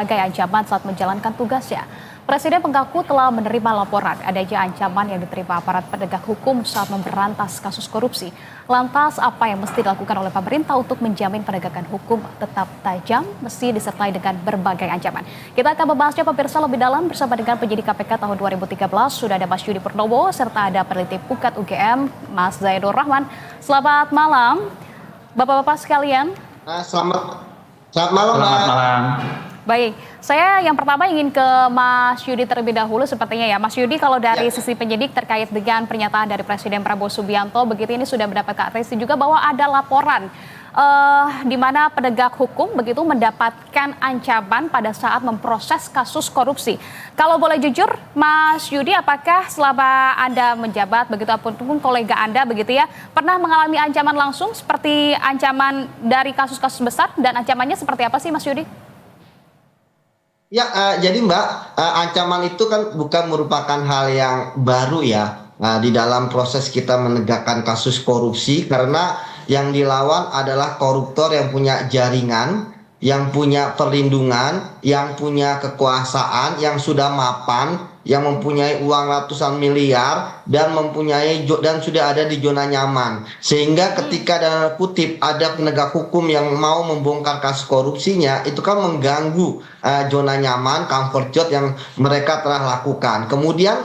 sebagai ancaman saat menjalankan tugasnya. Presiden mengaku telah menerima laporan adanya ancaman yang diterima aparat penegak hukum saat memberantas kasus korupsi. Lantas apa yang mesti dilakukan oleh pemerintah untuk menjamin penegakan hukum tetap tajam mesti disertai dengan berbagai ancaman. Kita akan membahasnya pemirsa lebih dalam bersama dengan penyidik KPK tahun 2013. Sudah ada Mas Yudi Purnomo serta ada peneliti Pukat UGM Mas Zaidul Rahman. Selamat malam Bapak-bapak sekalian. Selamat malam, Selamat Mbak. malam. Baik, saya yang pertama ingin ke Mas Yudi terlebih dahulu sepertinya ya. Mas Yudi, kalau dari sisi penyidik terkait dengan pernyataan dari Presiden Prabowo Subianto, begitu ini sudah mendapatkan atensi juga bahwa ada laporan di mana penegak hukum begitu mendapatkan ancaman pada saat memproses kasus korupsi. Kalau boleh jujur, Mas Yudi, apakah selama Anda menjabat begitu ataupun kolega Anda begitu ya, pernah mengalami ancaman langsung seperti ancaman dari kasus-kasus besar dan ancamannya seperti apa sih Mas Yudi? Ya, jadi Mbak, ancaman itu kan bukan merupakan hal yang baru ya. Di dalam proses kita menegakkan kasus korupsi, karena yang dilawan adalah koruptor yang punya jaringan, yang punya perlindungan, yang punya kekuasaan, yang sudah mapan, yang mempunyai uang ratusan miliar dan sudah ada di zona nyaman. Sehingga ketika dalam kutip ada penegak hukum yang mau membongkar kasus korupsinya, itu kan mengganggu zona nyaman, comfort zone yang mereka telah lakukan. Kemudian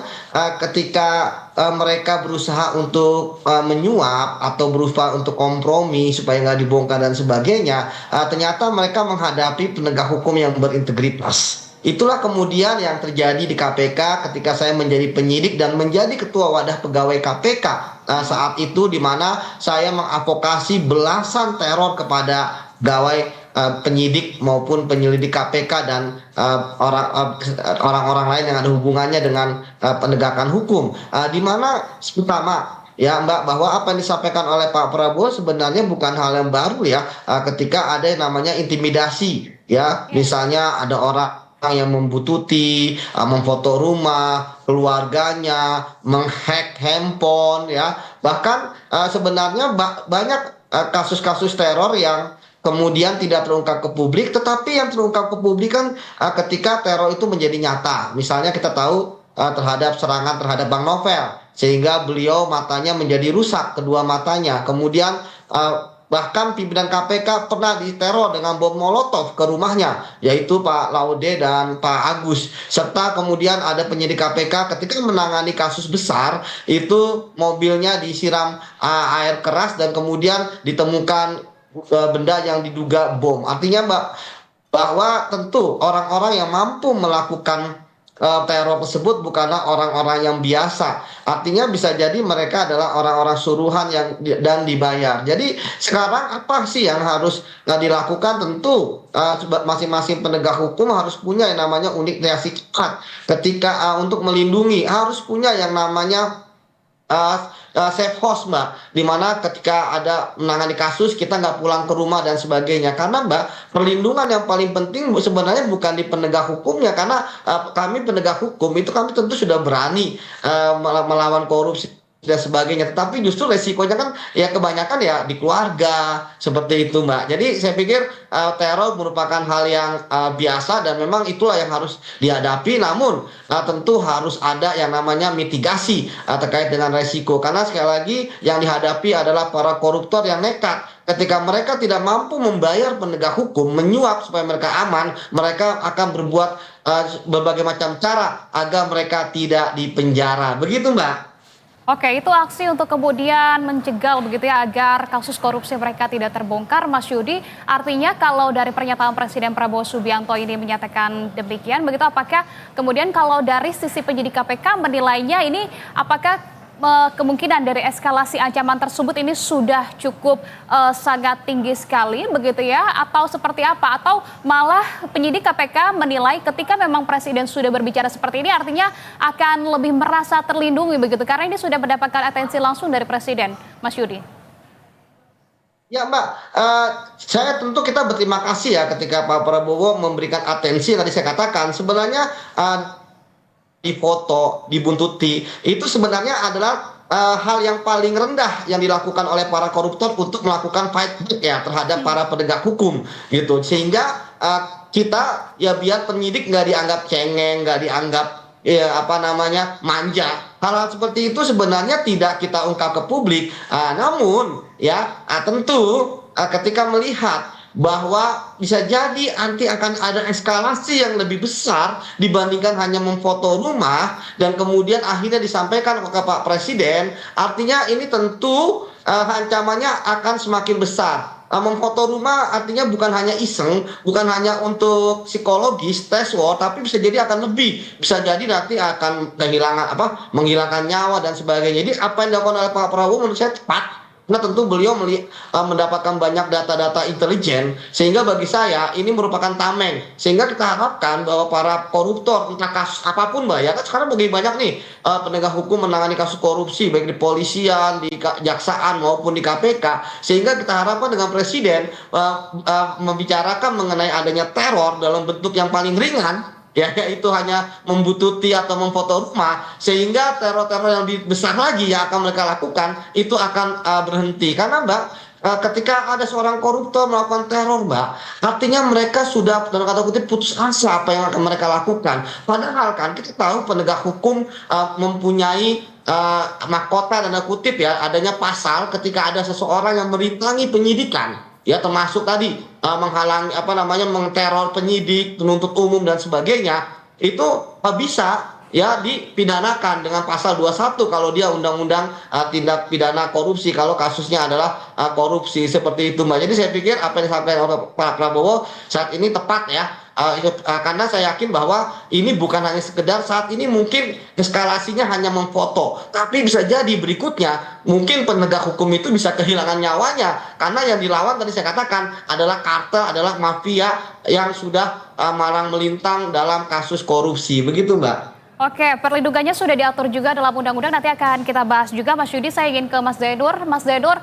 ketika mereka berusaha untuk menyuap atau berusaha untuk kompromi supaya nggak dibongkar dan sebagainya, ternyata mereka menghadapi penegak hukum yang berintegritas. Itulah kemudian yang terjadi di KPK ketika saya menjadi penyidik dan menjadi ketua wadah pegawai KPK saat itu, di mana saya mengadvokasi belasan teror kepada pegawai penyidik maupun penyelidik KPK dan orang-orang lain yang ada hubungannya dengan penegakan hukum. Di mana pertama ya Mbak, bahwa apa yang disampaikan oleh Pak Prabowo sebenarnya bukan hal yang baru ya, ketika ada yang namanya intimidasi ya, misalnya ada orang yang membututi, memfoto rumah, keluarganya, menghack handphone ya. Bahkan sebenarnya banyak kasus-kasus teror yang kemudian tidak terungkap ke publik, tetapi yang terungkap ke publik kan ketika teror itu menjadi nyata. Misalnya kita tahu terhadap serangan terhadap Bang Novel, sehingga beliau matanya menjadi rusak, kedua matanya. Kemudian bahkan pimpinan KPK pernah diteror dengan bom molotov ke rumahnya, yaitu Pak Laude dan Pak Agus. Serta kemudian ada penyidik KPK ketika menangani kasus besar, itu mobilnya disiram air keras dan kemudian ditemukan benda yang diduga bom. Artinya Mbak, bahwa tentu orang-orang yang mampu melakukan teror tersebut bukanlah orang-orang yang biasa. Artinya bisa jadi mereka adalah orang-orang suruhan dan dibayar. Jadi sekarang apa sih yang harus dilakukan? Tentu masing-masing penegak hukum harus punya yang namanya unit reaksi cepat. Ketika untuk melindungi harus punya yang namanya safe house Mbak, dimana ketika ada menangani kasus kita nggak pulang ke rumah dan sebagainya. Karena Mbak, perlindungan yang paling penting sebenarnya bukan di penegak hukumnya, karena kami penegak hukum itu kami tentu sudah berani melawan korupsi dan sebagainya, tetapi justru resikonya kan ya kebanyakan ya di keluarga seperti itu Mbak. Jadi saya pikir teror merupakan hal yang biasa dan memang itulah yang harus dihadapi. Namun tentu harus ada yang namanya mitigasi terkait dengan resiko, karena sekali lagi yang dihadapi adalah para koruptor yang nekat. Ketika mereka tidak mampu membayar penegak hukum, menyuap supaya mereka aman, mereka akan berbuat berbagai macam cara agar mereka tidak dipenjara. Begitu Mbak. Oke, itu aksi untuk kemudian menjegal begitu ya agar kasus korupsi mereka tidak terbongkar, Mas Yudi. Artinya kalau dari pernyataan Presiden Prabowo Subianto ini menyatakan demikian, begitu apakah kemudian kalau dari sisi penyidik KPK menilainya ini apakah kemungkinan dari eskalasi ancaman tersebut ini sudah cukup sangat tinggi sekali begitu ya, atau seperti apa, atau malah penyidik KPK menilai ketika memang Presiden sudah berbicara seperti ini artinya akan lebih merasa terlindungi begitu karena ini sudah mendapatkan atensi langsung dari Presiden, Mas Yudi? Ya Mbak, saya tentu kita berterima kasih ya ketika Pak Prabowo memberikan atensi yang tadi saya katakan. Sebenarnya difoto, dibuntuti, itu sebenarnya adalah hal yang paling rendah yang dilakukan oleh para koruptor untuk melakukan fight back ya terhadap para penegak hukum gitu. Sehingga kita ya biar penyidik nggak dianggap cengeng, nggak dianggap ya apa namanya manja. Hal-hal seperti itu sebenarnya tidak kita ungkap ke publik. Namun ya tentu ketika melihat bahwa bisa jadi nanti akan ada eskalasi yang lebih besar dibandingkan hanya memfoto rumah dan kemudian akhirnya disampaikan ke Pak Presiden, artinya ini tentu ancamannya akan semakin besar. Memfoto rumah artinya bukan hanya iseng, bukan hanya untuk psikologis, tes war, tapi bisa jadi akan lebih. Bisa jadi nanti akan kehilangan menghilangkan nyawa dan sebagainya. Jadi apa yang dilakukan oleh Pak Prabowo menurut saya tepat. Nah tentu beliau mendapatkan banyak data-data intelijen sehingga bagi saya ini merupakan tameng, sehingga kita harapkan bahwa para koruptor entah kasus apapun Mbak ya kan sekarang bagi banyak nih penegak hukum menangani kasus korupsi baik di polisian, di kejaksaan maupun di KPK, sehingga kita harapkan dengan presiden membicarakan mengenai adanya teror dalam bentuk yang paling ringan, ya yaitu hanya membututi atau memfoto rumah, sehingga teror-teror yang lebih besar lagi yang akan mereka lakukan itu akan berhenti. Karena Mbak, ketika ada seorang koruptor melakukan teror Mbak, artinya mereka sudah dalam kata kutip putus asa apa yang akan mereka lakukan. Padahal kan kita tahu penegak hukum mempunyai mahkota tanda kutip ya, adanya pasal ketika ada seseorang yang merintangi penyidikan, ya termasuk tadi menghalangi menteror penyidik, penuntut umum dan sebagainya, itu bisa ya dipidanakan dengan pasal 21 kalau dia undang-undang tindak pidana korupsi kalau kasusnya adalah korupsi seperti itu Mbak. Jadi saya pikir apa yang disampaikan oleh Pak Prabowo saat ini tepat ya. Karena saya yakin bahwa ini bukan hanya sekedar saat ini mungkin eskalasinya hanya memfoto, tapi bisa jadi berikutnya mungkin penegak hukum itu bisa kehilangan nyawanya karena yang dilawan tadi saya katakan adalah kartel, adalah mafia yang sudah malang melintang dalam kasus korupsi, begitu Mbak. Oke, perlindungannya sudah diatur juga dalam undang-undang, nanti akan kita bahas juga. Mas Yudi, saya ingin ke Mas Zainur. Mas Zainur,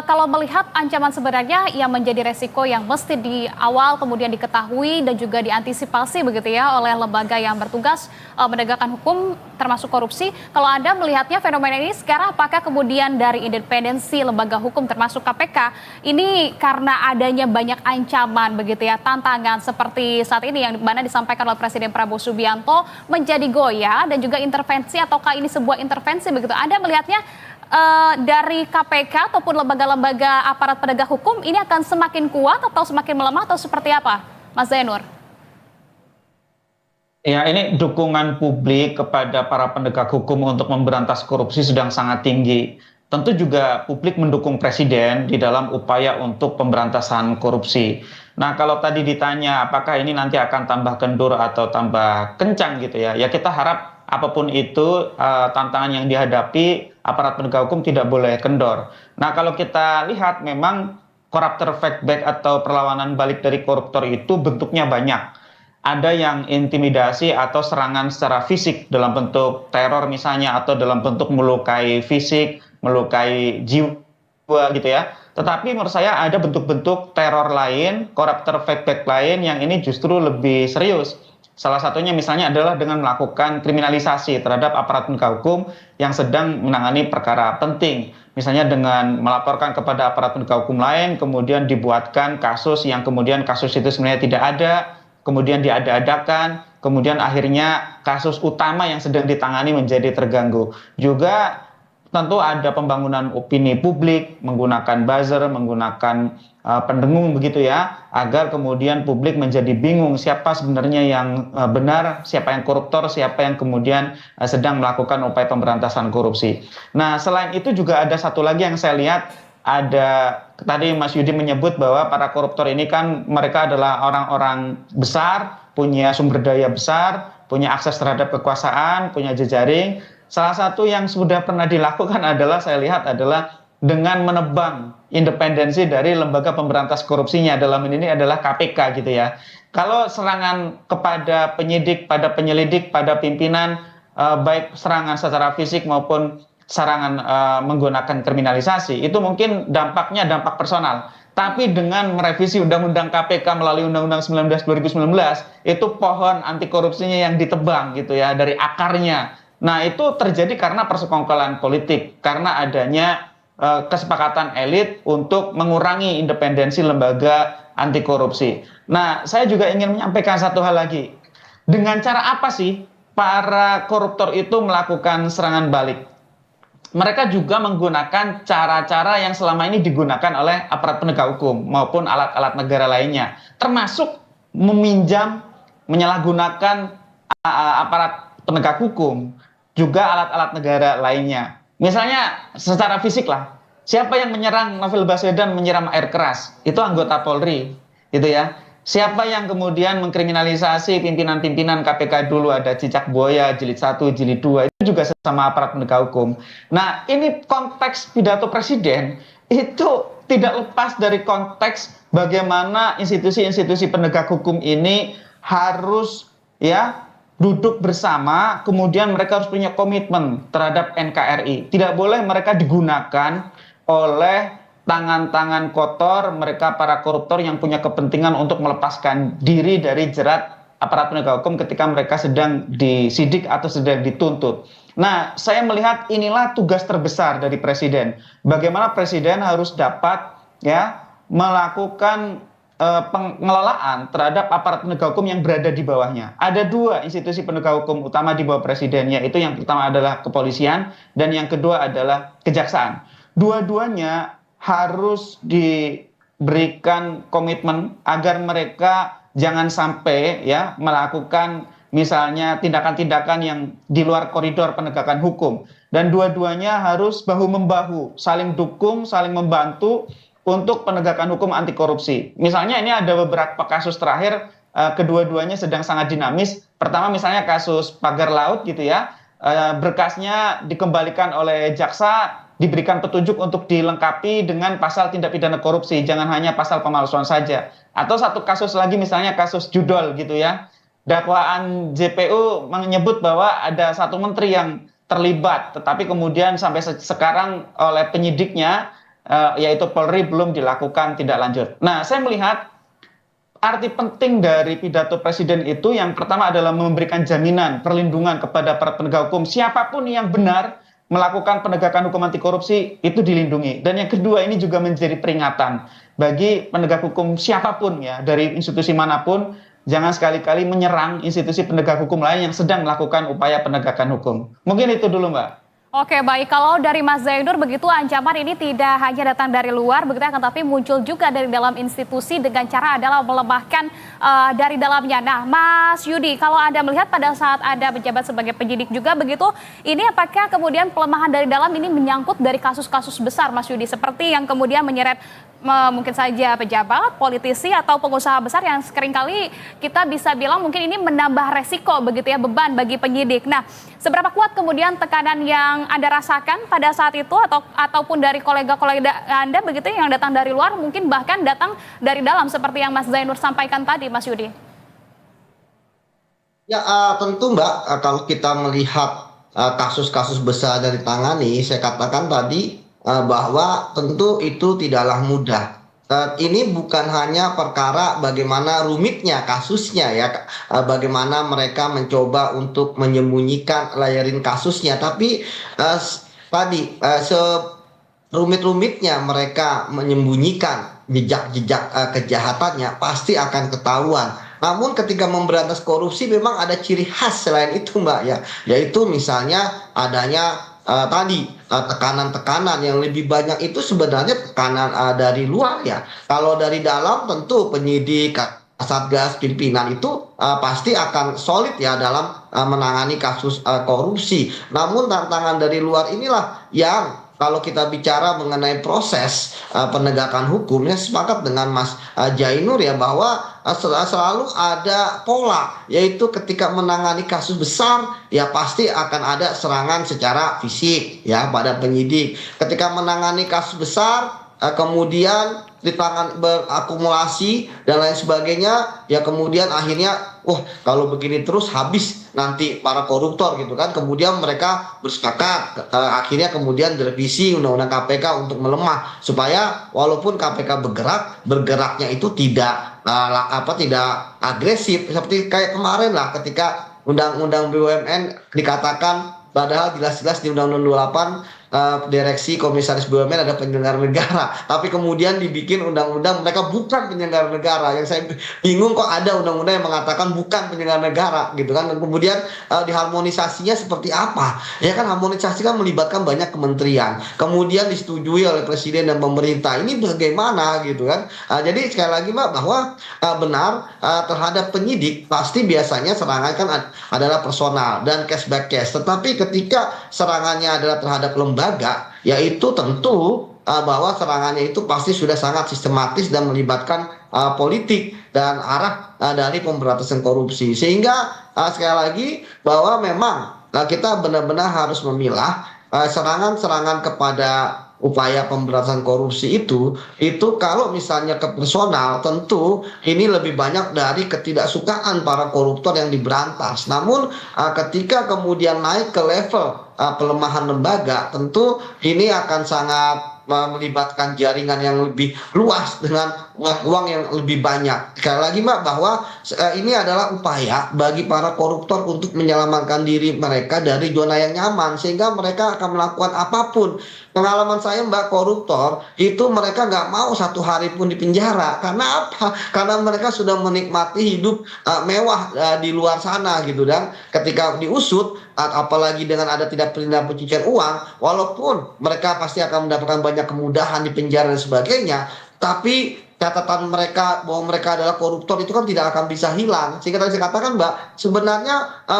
kalau melihat ancaman sebenarnya yang menjadi resiko yang mesti di awal kemudian diketahui dan juga diantisipasi begitu ya oleh lembaga yang bertugas menegakkan hukum termasuk korupsi. Kalau Anda melihatnya fenomena ini sekarang apakah kemudian dari independensi lembaga hukum termasuk KPK ini karena adanya banyak ancaman begitu ya, tantangan seperti saat ini yang mana disampaikan oleh Presiden Prabowo Subianto menjadi goyah dan juga intervensi, ataukah ini sebuah intervensi begitu? Anda melihatnya dari KPK ataupun lembaga-lembaga aparat penegak hukum ini akan semakin kuat atau semakin melemah atau seperti apa, Mas Zainur? Ya, ini dukungan publik kepada para penegak hukum untuk memberantas korupsi sedang sangat tinggi. Tentu juga publik mendukung Presiden di dalam upaya untuk pemberantasan korupsi. Nah, kalau tadi ditanya apakah ini nanti akan tambah kendur atau tambah kencang gitu ya, ya kita harap apapun itu tantangan yang dihadapi aparat penegak hukum tidak boleh kendor. Nah, kalau kita lihat memang corruptor fight back atau perlawanan balik dari koruptor itu bentuknya banyak. Ada yang intimidasi atau serangan secara fisik dalam bentuk teror misalnya, atau dalam bentuk melukai fisik, melukai jiwa gitu ya. Tetapi menurut saya ada bentuk-bentuk teror lain, corruptor fight back lain yang ini justru lebih serius. Salah satunya misalnya adalah dengan melakukan kriminalisasi terhadap aparat penegak hukum yang sedang menangani perkara penting. Misalnya dengan melaporkan kepada aparat penegak hukum lain, kemudian dibuatkan kasus yang kemudian kasus itu sebenarnya tidak ada, kemudian diada-adakan, kemudian akhirnya kasus utama yang sedang ditangani menjadi terganggu. Juga tentu ada pembangunan opini publik, menggunakan buzzer, menggunakan pendengung begitu ya, agar kemudian publik menjadi bingung siapa sebenarnya yang benar, siapa yang koruptor, siapa yang kemudian sedang melakukan upaya pemberantasan korupsi. Nah, selain itu juga ada satu lagi yang saya lihat, ada tadi Mas Yudi menyebut bahwa para koruptor ini kan mereka adalah orang-orang besar, punya sumber daya besar, punya akses terhadap kekuasaan, punya jejaring. Salah satu yang sudah pernah dilakukan adalah saya lihat adalah dengan menebang independensi dari lembaga pemberantas korupsinya, dalam ini adalah KPK gitu ya. Kalau serangan kepada penyidik, pada penyelidik, pada pimpinan, baik serangan secara fisik maupun serangan menggunakan kriminalisasi, itu mungkin dampaknya dampak personal. Tapi dengan merevisi Undang-Undang KPK melalui Undang-Undang 19 2019, itu pohon anti korupsinya yang ditebang gitu ya, dari akarnya. Nah, itu terjadi karena persekongkolan politik, karena adanya kesepakatan elit untuk mengurangi independensi lembaga anti korupsi. Nah, saya juga ingin menyampaikan satu hal lagi. Dengan cara apa sih para koruptor itu melakukan serangan balik? Mereka juga menggunakan cara-cara yang selama ini digunakan oleh aparat penegak hukum maupun alat-alat negara lainnya, termasuk meminjam, menyalahgunakan aparat penegak hukum, juga alat-alat negara lainnya. Misalnya secara fisik lah, siapa yang menyerang Novel Baswedan menyiram air keras? Itu anggota Polri, gitu ya. Siapa yang kemudian mengkriminalisasi pimpinan-pimpinan KPK dulu, ada Cicak Buaya, Jilid 1, Jilid 2, itu juga sesama aparat penegak hukum. Nah, ini konteks pidato presiden itu tidak lepas dari konteks bagaimana institusi-institusi penegak hukum ini harus ya duduk bersama, kemudian mereka harus punya komitmen terhadap NKRI. Tidak boleh mereka digunakan oleh tangan-tangan kotor mereka para koruptor yang punya kepentingan untuk melepaskan diri dari jerat aparat penegak hukum ketika mereka sedang disidik atau sedang dituntut. Nah, saya melihat inilah tugas terbesar dari presiden. Bagaimana presiden harus dapat ya melakukan pengelolaan terhadap aparat penegak hukum yang berada di bawahnya. Ada dua institusi penegak hukum utama di bawah presiden, yaitu yang pertama adalah kepolisian dan yang kedua adalah kejaksaan. Dua-duanya harus diberikan komitmen agar mereka jangan sampai ya melakukan misalnya tindakan-tindakan yang di luar koridor penegakan hukum, dan dua-duanya harus bahu-membahu, saling dukung, saling membantu untuk penegakan hukum anti korupsi. Misalnya ini ada beberapa kasus terakhir, kedua-duanya sedang sangat dinamis. Pertama misalnya kasus pagar laut gitu ya, berkasnya dikembalikan oleh jaksa, diberikan petunjuk untuk dilengkapi dengan pasal tindak pidana korupsi, jangan hanya pasal pemalsuan saja. Atau satu kasus lagi misalnya kasus judol gitu ya, dakwaan JPU menyebut bahwa ada satu menteri yang terlibat, tetapi kemudian sampai sekarang oleh penyidiknya yaitu Polri belum dilakukan tindak lanjut. Nah, saya melihat arti penting dari pidato presiden itu yang pertama adalah memberikan jaminan perlindungan kepada para penegak hukum, siapapun yang benar melakukan penegakan hukum anti korupsi itu dilindungi. Dan yang kedua ini juga menjadi peringatan bagi penegak hukum siapapun ya, dari institusi manapun, jangan sekali-kali menyerang institusi penegak hukum lain yang sedang melakukan upaya penegakan hukum. Mungkin itu dulu, Mbak. Oke, baik. Kalau dari Mas Zainur, begitu ancaman ini tidak hanya datang dari luar, begitu akan tapi muncul juga dari dalam institusi dengan cara adalah melemahkan dari dalamnya. Nah, Mas Yudi, kalau Anda melihat pada saat Anda menjabat sebagai penyidik juga begitu, ini apakah kemudian pelemahan dari dalam ini menyangkut dari kasus-kasus besar, Mas Yudi, seperti yang kemudian menyeret mungkin saja pejabat, politisi, atau pengusaha besar yang seringkali kita bisa bilang mungkin ini menambah resiko begitu ya, beban bagi penyidik. Nah, seberapa kuat kemudian tekanan yang Anda rasakan pada saat itu ataupun dari kolega-kolega Anda begitu yang datang dari luar, mungkin bahkan datang dari dalam seperti yang Mas Zainur sampaikan tadi, Mas Yudi? Ya, tentu Mbak, kalau kita melihat kasus-kasus besar dari ditangani, saya katakan tadi bahwa tentu itu tidaklah mudah. Ini bukan hanya perkara bagaimana rumitnya kasusnya ya, bagaimana mereka mencoba untuk menyembunyikan layarin kasusnya, tapi tadi serumit-rumitnya mereka menyembunyikan jejak-jejak kejahatannya pasti akan ketahuan. Namun ketika memberantas korupsi memang ada ciri khas selain itu Mbak ya, yaitu misalnya adanya tekanan-tekanan yang lebih banyak itu sebenarnya tekanan dari luar ya. Kalau dari dalam tentu penyidik, Satgas, pimpinan itu pasti akan solid ya dalam menangani kasus korupsi. Namun tantangan dari luar inilah yang kalau kita bicara mengenai proses penegakan hukumnya, sepakat dengan Mas Jainur ya bahwa selalu ada pola, yaitu ketika menangani kasus besar ya pasti akan ada serangan secara fisik ya pada penyidik. Ketika menangani kasus besar kemudian di tangan berakumulasi dan lain sebagainya ya, kemudian akhirnya kalau begini terus habis nanti para koruptor gitu kan, kemudian mereka bersepakat akhirnya kemudian direvisi undang-undang KPK untuk melemah supaya walaupun KPK bergeraknya itu tidak tidak agresif seperti kayak kemarin lah ketika undang-undang BUMN dikatakan padahal jelas-jelas di Undang-Undang 28 direksi komisaris BUMN ada penyelenggara negara, tapi kemudian dibikin undang-undang mereka bukan penyelenggara negara. Yang saya bingung kok ada undang-undang yang mengatakan bukan penyelenggara negara gitu kan, dan kemudian diharmonisasinya seperti apa? Ya kan, harmonisasi kan melibatkan banyak kementerian, kemudian disetujui oleh presiden dan pemerintah. Ini bagaimana gitu kan? Jadi sekali lagi Mbak, bahwa benar terhadap penyidik pasti biasanya serangan kan adalah personal dan case by case. Tetapi ketika serangannya adalah terhadap lembaga, yaitu tentu bahwa serangannya itu pasti sudah sangat sistematis dan melibatkan politik dan arah dari pemberantasan korupsi. Sehingga sekali lagi bahwa memang kita benar-benar harus memilah serangan-serangan kepada upaya pemberantasan korupsi itu kalau misalnya ke personal, tentu ini lebih banyak dari ketidaksukaan para koruptor yang diberantas. Namun ketika kemudian naik ke level pelemahan lembaga, tentu ini akan sangat melibatkan jaringan yang lebih luas dengan uang yang lebih banyak. Sekali lagi Mbak, bahwa ini adalah upaya bagi para koruptor untuk menyelamatkan diri mereka dari zona yang nyaman, sehingga mereka akan melakukan apapun. Pengalaman saya Mbak, koruptor itu mereka nggak mau 1 hari pun di penjara. Karena apa? Karena mereka sudah menikmati hidup mewah di luar sana gitu. Dan ketika diusut, apalagi dengan ada tidak pidana pencucian uang, walaupun mereka pasti akan mendapatkan banyak kemudahan di penjara dan sebagainya, tapi catatan mereka bahwa mereka adalah koruptor itu kan tidak akan bisa hilang. Sehingga tadi saya katakan Mbak, sebenarnya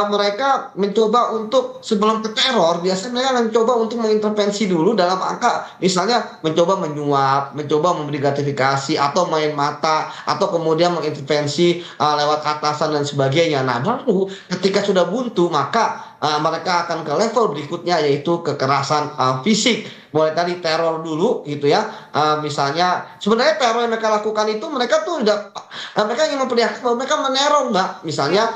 mereka mencoba untuk sebelum ke teror, biasanya mereka mencoba untuk mengintervensi dulu dalam angka misalnya mencoba menyuap, mencoba memberi gratifikasi atau main mata, atau kemudian mengintervensi lewat atasan dan sebagainya. Nah, baru ketika sudah buntu maka mereka akan ke level berikutnya, yaitu kekerasan fisik. Mulai tadi teror dulu gitu ya, misalnya sebenarnya teror yang mereka lakukan itu mereka tuh udah mereka ingin memperlihatkan bahwa mereka meneror Mbak. Misalnya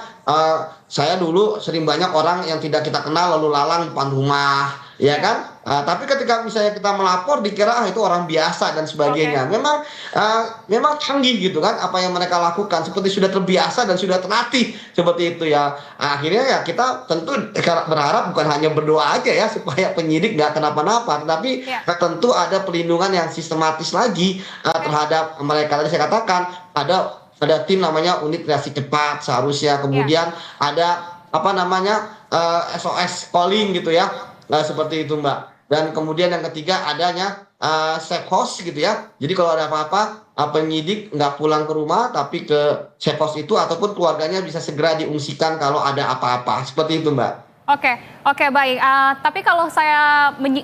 saya dulu sering banyak orang yang tidak kita kenal lalu lalang depan rumah, ya kan? Tapi ketika misalnya kita melapor dikira itu orang biasa dan sebagainya. Memang canggih gitu kan apa yang mereka lakukan, seperti sudah terbiasa dan sudah terlatih seperti itu ya. Akhirnya ya kita tentu berharap bukan hanya berdoa aja ya supaya penyidik nggak kenapa-napa, tetapi tentu ada perlindungan yang sistematis lagi terhadap mereka. Tadi saya katakan ada tim namanya unit reaksi cepat seharusnya, kemudian ada apa namanya SOS calling gitu ya. Seperti itu Mbak. Dan kemudian yang ketiga adanya safe house gitu ya. Jadi kalau ada apa-apa penyidik nggak pulang ke rumah tapi ke safe house itu, ataupun keluarganya bisa segera diungsikan kalau ada apa-apa. Seperti itu Mbak. Oke, baik. Tapi kalau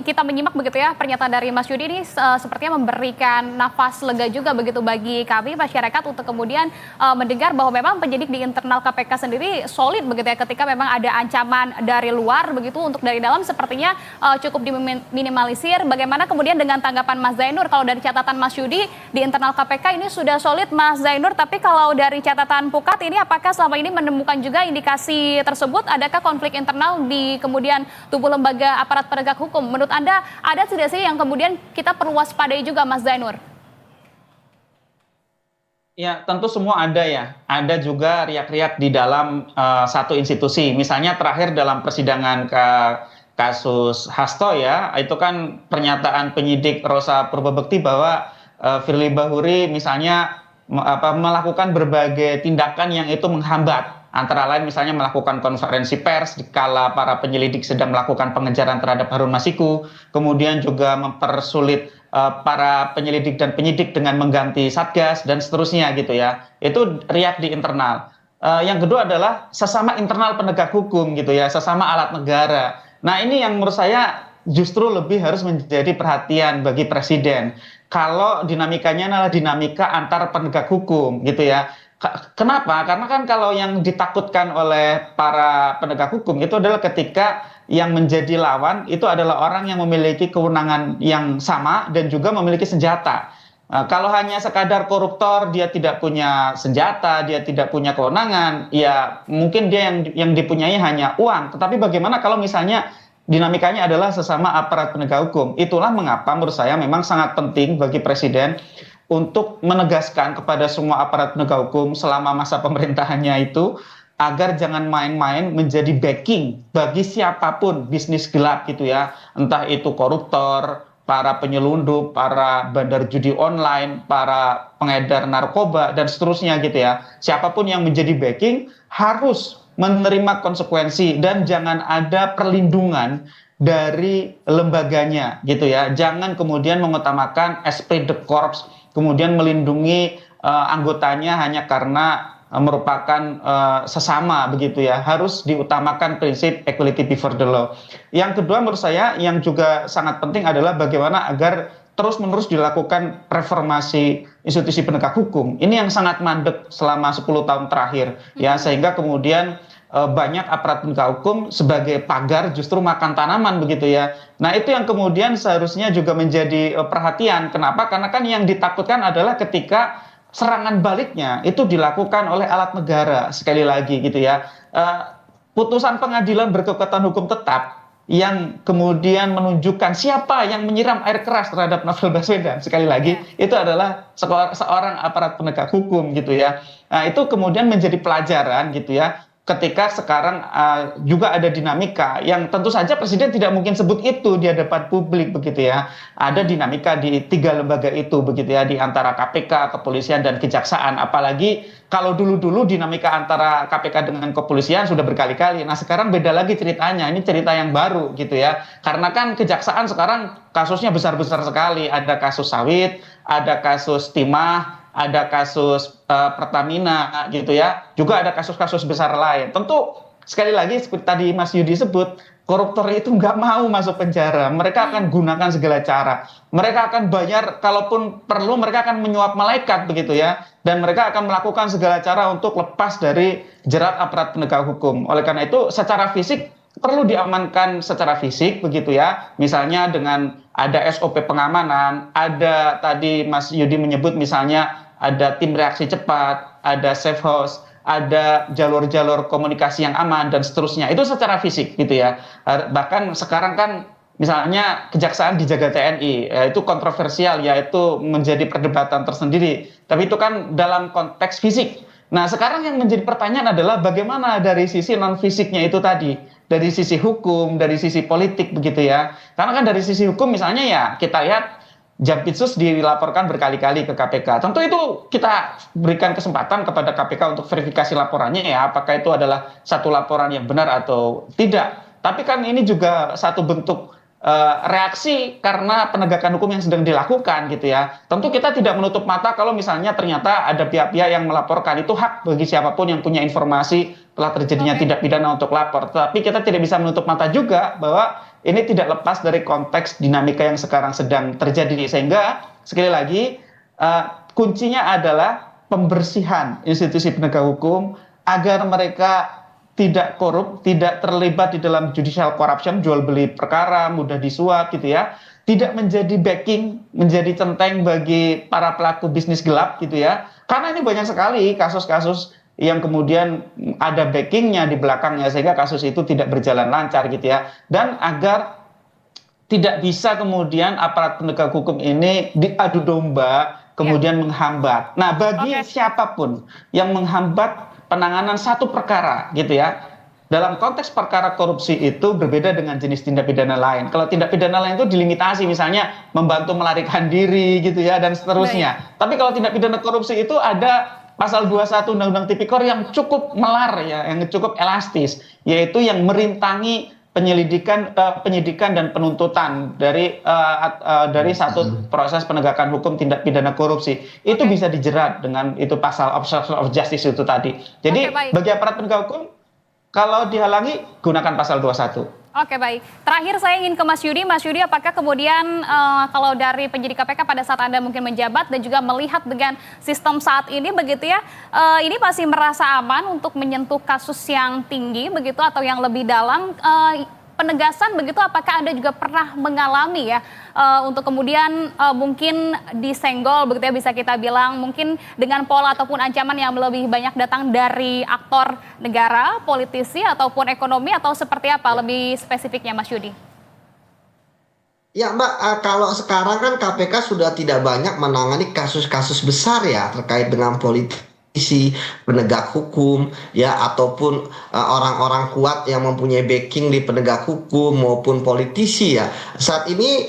kita menyimak begitu ya pernyataan dari Mas Yudi ini sepertinya memberikan nafas lega juga begitu bagi kami masyarakat untuk kemudian mendengar bahwa memang penyidik di internal KPK sendiri solid begitu ya, ketika memang ada ancaman dari luar begitu, untuk dari dalam sepertinya cukup diminimalisir. Bagaimana kemudian dengan tanggapan Mas Zainur, kalau dari catatan Mas Yudi di internal KPK ini sudah solid Mas Zainur, tapi kalau dari catatan Pukat ini apakah selama ini menemukan juga indikasi tersebut? Adakah konflik internal di kemudian tubuh lembaga aparat penegak hukum? Menurut Anda ada tidak sih yang kemudian kita perlu waspadai juga Mas Zainur? Ya, tentu semua ada ya. Ada juga riak-riak di dalam satu institusi. Misalnya terakhir dalam persidangan kasus Hasto ya, itu kan pernyataan penyidik Rosa Purbabekti bahwa Firly Bahuri misalnya melakukan berbagai tindakan yang itu menghambat. Antara lain misalnya melakukan konferensi pers dikala para penyelidik sedang melakukan pengejaran terhadap Harun Masiku, kemudian juga mempersulit para penyelidik dan penyidik dengan mengganti satgas dan seterusnya gitu ya. Itu riak di internal. Yang kedua adalah sesama internal penegak hukum gitu ya, sesama alat negara. Nah, ini yang menurut saya justru lebih harus menjadi perhatian bagi presiden. Kalau dinamikanya adalah dinamika antar penegak hukum gitu ya. Kenapa? Karena kan kalau yang ditakutkan oleh para penegak hukum itu adalah ketika yang menjadi lawan itu adalah orang yang memiliki kewenangan yang sama dan juga memiliki senjata. Kalau hanya sekadar koruptor, dia tidak punya senjata, dia tidak punya kewenangan, ya mungkin dia yang dipunyai hanya uang. Tetapi bagaimana kalau misalnya dinamikanya adalah sesama aparat penegak hukum? Itulah mengapa menurut saya memang sangat penting bagi presiden untuk menegaskan kepada semua aparat penegak hukum selama masa pemerintahannya itu agar jangan main-main menjadi backing bagi siapapun bisnis gelap gitu ya, entah itu koruptor, para penyelundup, para bandar judi online, para pengedar narkoba dan seterusnya gitu ya. Siapapun yang menjadi backing harus menerima konsekuensi dan jangan ada perlindungan dari lembaganya gitu ya. Jangan kemudian mengutamakan esprit de corps, kemudian melindungi anggotanya hanya karena merupakan sesama begitu ya. Harus diutamakan prinsip equality before the law. Yang kedua menurut saya yang juga sangat penting adalah bagaimana agar terus-menerus dilakukan reformasi institusi penegak hukum. Ini yang sangat mandek selama 10 tahun terakhir ya, sehingga kemudian banyak aparat penegak hukum sebagai pagar justru makan tanaman begitu ya. Nah, itu yang kemudian seharusnya juga menjadi perhatian. Kenapa? Karena kan yang ditakutkan adalah ketika serangan baliknya itu dilakukan oleh alat negara sekali lagi gitu ya. Putusan pengadilan berkekuatan hukum tetap yang kemudian menunjukkan siapa yang menyiram air keras terhadap Novel Baswedan sekali lagi itu adalah seorang aparat penegak hukum gitu ya. Nah, itu kemudian menjadi pelajaran gitu ya. Ketika sekarang juga ada dinamika yang tentu saja Presiden tidak mungkin sebut itu di hadapan publik begitu ya. Ada dinamika di 3 lembaga itu begitu ya, di antara KPK, kepolisian dan kejaksaan. Apalagi kalau dulu-dulu dinamika antara KPK dengan kepolisian sudah berkali-kali. Nah, sekarang beda lagi ceritanya. Ini cerita yang baru gitu ya. Karena kan kejaksaan sekarang kasusnya besar-besar sekali. Ada kasus sawit, ada kasus timah, ada kasus Pertamina gitu ya, juga ada kasus-kasus besar lain. Tentu sekali lagi seperti tadi Mas Yudi sebut, koruptor itu nggak mau masuk penjara. Mereka akan gunakan segala cara. Mereka akan bayar, kalaupun perlu mereka akan menyuap malaikat begitu ya. Dan mereka akan melakukan segala cara untuk lepas dari jerat aparat penegak hukum. Oleh karena itu secara fisik perlu diamankan secara fisik begitu ya. Misalnya dengan ada SOP pengamanan, ada tadi Mas Yudi menyebut misalnya ada tim reaksi cepat, ada safe house, ada jalur-jalur komunikasi yang aman dan seterusnya. Itu secara fisik gitu ya. Bahkan sekarang kan misalnya kejaksaan dijaga TNI, itu kontroversial ya, itu menjadi perdebatan tersendiri. Tapi itu kan dalam konteks fisik. Nah, sekarang yang menjadi pertanyaan adalah bagaimana dari sisi non fisiknya itu tadi, dari sisi hukum, dari sisi politik begitu ya. Karena kan dari sisi hukum misalnya ya kita lihat Jampitsus dilaporkan berkali-kali ke KPK. Tentu itu kita berikan kesempatan kepada KPK untuk verifikasi laporannya ya, apakah itu adalah satu laporan yang benar atau tidak. Tapi kan ini juga satu bentuk reaksi karena penegakan hukum yang sedang dilakukan gitu ya. Tentu kita tidak menutup mata kalau misalnya ternyata ada pihak-pihak yang melaporkan, itu hak bagi siapapun yang punya informasi telah terjadinya tindak pidana untuk lapor. Tapi kita tidak bisa menutup mata juga bahwa ini tidak lepas dari konteks dinamika yang sekarang sedang terjadi. Sehingga sekali lagi kuncinya adalah pembersihan institusi penegak hukum agar mereka tidak korup, tidak terlibat di dalam judicial corruption, jual beli perkara, mudah disuap gitu ya. Tidak menjadi backing, menjadi centeng bagi para pelaku bisnis gelap gitu ya. Karena ini banyak sekali kasus-kasus yang kemudian ada backingnya di belakangnya sehingga kasus itu tidak berjalan lancar gitu ya. Dan agar tidak bisa kemudian aparat penegak hukum ini diadu domba kemudian menghambat. Nah, bagi siapapun yang menghambat penanganan satu perkara gitu ya, dalam konteks perkara korupsi itu berbeda dengan jenis tindak pidana lain. Kalau tindak pidana lain itu dilimitasi, misalnya membantu melarikan diri gitu ya dan seterusnya. Tapi kalau tindak pidana korupsi itu ada pasal 21 Undang-Undang Tipikor yang cukup melar ya, yang cukup elastis, yaitu yang merintangi penyidikan dan penuntutan dari satu proses penegakan hukum tindak pidana korupsi. Itu bisa dijerat dengan itu pasal obstruction of justice itu tadi. Jadi bagi aparat penegak hukum kalau dihalangi gunakan pasal 21. Oke, baik. Terakhir saya ingin ke Mas Yudi. Mas Yudi, apakah kemudian kalau dari penyidik KPK pada saat Anda mungkin menjabat dan juga melihat dengan sistem saat ini begitu ya, ini masih merasa aman untuk menyentuh kasus yang tinggi begitu atau yang lebih dalam? Penegasan begitu, apakah Anda juga pernah mengalami ya untuk kemudian mungkin disenggol begitu ya, bisa kita bilang mungkin dengan pola ataupun ancaman yang lebih banyak datang dari aktor negara, politisi ataupun ekonomi, atau seperti apa lebih spesifiknya Mas Yudi? Ya Mbak, kalau sekarang kan KPK sudah tidak banyak menangani kasus-kasus besar ya terkait dengan politik penegak hukum ya ataupun orang-orang kuat yang mempunyai backing di penegak hukum maupun politisi ya. Saat ini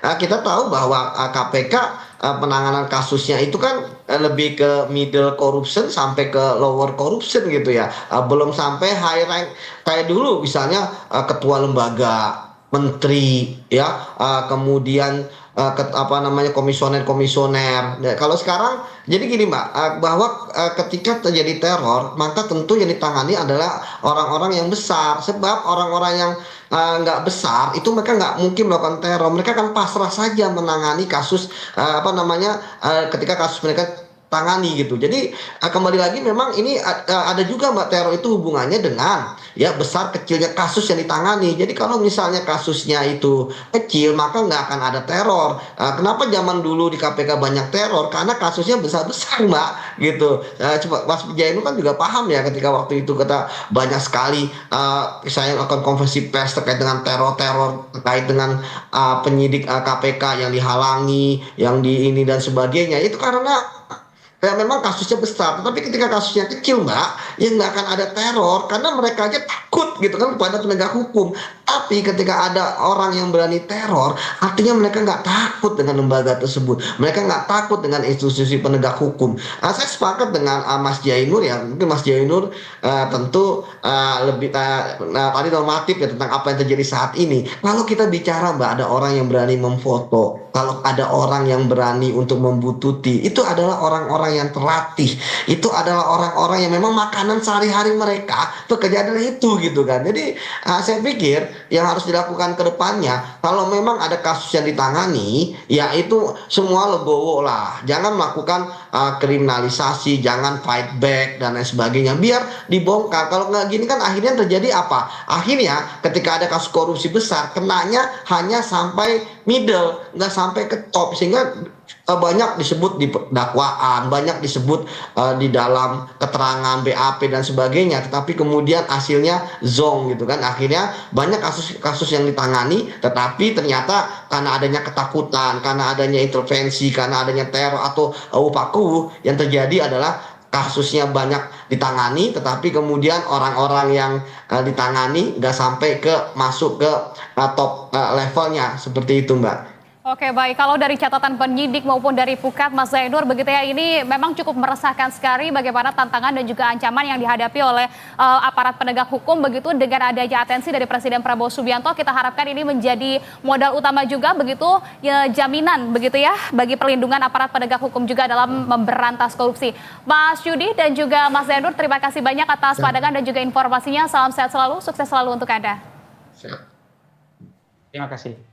kita tahu bahwa KPK penanganan kasusnya itu kan lebih ke middle corruption sampai ke lower corruption gitu ya. Belum sampai high rank kayak dulu misalnya ketua lembaga, menteri ya, kemudian apa namanya komisioner-komisioner. Nah, kalau sekarang jadi gini Mbak, bahwa ketika terjadi teror maka tentu yang ditangani adalah orang-orang yang besar, sebab orang-orang yang nggak besar itu mereka nggak mungkin melakukan teror, mereka akan pasrah saja menangani kasus apa namanya ketika kasus mereka tangani gitu. Jadi kembali lagi memang ini ada juga Mbak, teror itu hubungannya dengan ya besar kecilnya kasus yang ditangani. Jadi kalau misalnya kasusnya itu kecil maka nggak akan ada teror. Kenapa zaman dulu di KPK banyak teror? Karena kasusnya besar-besar Mbak gitu. Coba Mas Jainu kan juga paham ya ketika waktu itu kita banyak sekali saya akan konversi pers terkait dengan teror-teror terkait dengan penyidik KPK yang dihalangi, yang di ini dan sebagainya. Itu karena ya memang kasusnya besar, tapi ketika kasusnya kecil Mbak, ya nggak akan ada teror karena mereka aja takut gitu kan kepada penegak hukum. Tapi ketika ada orang yang berani teror, artinya mereka nggak takut dengan lembaga tersebut, mereka nggak takut dengan institusi penegak hukum. Saya sepakat dengan Mas Jainur ya, mungkin Mas Jainur tentu lebih tadi normatif ya tentang apa yang terjadi saat ini. Kalau kita bicara Mbak, ada orang yang berani memfoto, kalau ada orang yang berani untuk membututi, itu adalah orang-orang yang terlatih. Itu adalah orang-orang yang memang makanan sehari-hari mereka pekerjaan adalah itu gitu kan. Jadi saya pikir yang harus dilakukan ke depannya, kalau memang ada kasus yang ditangani, ya itu semua legowo lah. Jangan melakukan kriminalisasi, jangan fight back dan lain sebagainya. Biar dibongkar. Kalau nggak gini kan akhirnya terjadi apa? Akhirnya ketika ada kasus korupsi besar, kenanya hanya sampai middle, nggak sampai ke top, sehingga banyak disebut di dakwaan, banyak disebut di dalam keterangan BAP dan sebagainya, tetapi kemudian hasilnya zong gitu kan. Akhirnya banyak kasus-kasus yang ditangani, tetapi ternyata karena adanya ketakutan, karena adanya intervensi, karena adanya teror atau upaku, yang terjadi adalah kasusnya banyak ditangani, tetapi kemudian orang-orang yang ditangani nggak sampai ke masuk ke top levelnya seperti itu Mbak. Oke, baik. Kalau dari catatan penyidik maupun dari Pukat, Mas Zainur, begitu ya, ini memang cukup meresahkan sekali bagaimana tantangan dan juga ancaman yang dihadapi oleh aparat penegak hukum, begitu dengan adanya atensi dari Presiden Prabowo Subianto. Kita harapkan ini menjadi modal utama juga, begitu ya, jaminan begitu ya bagi perlindungan aparat penegak hukum juga dalam memberantas korupsi. Mas Yudi dan juga Mas Zainur, terima kasih banyak atas pandangan dan juga informasinya. Salam sehat selalu, sukses selalu untuk Anda. Terima kasih.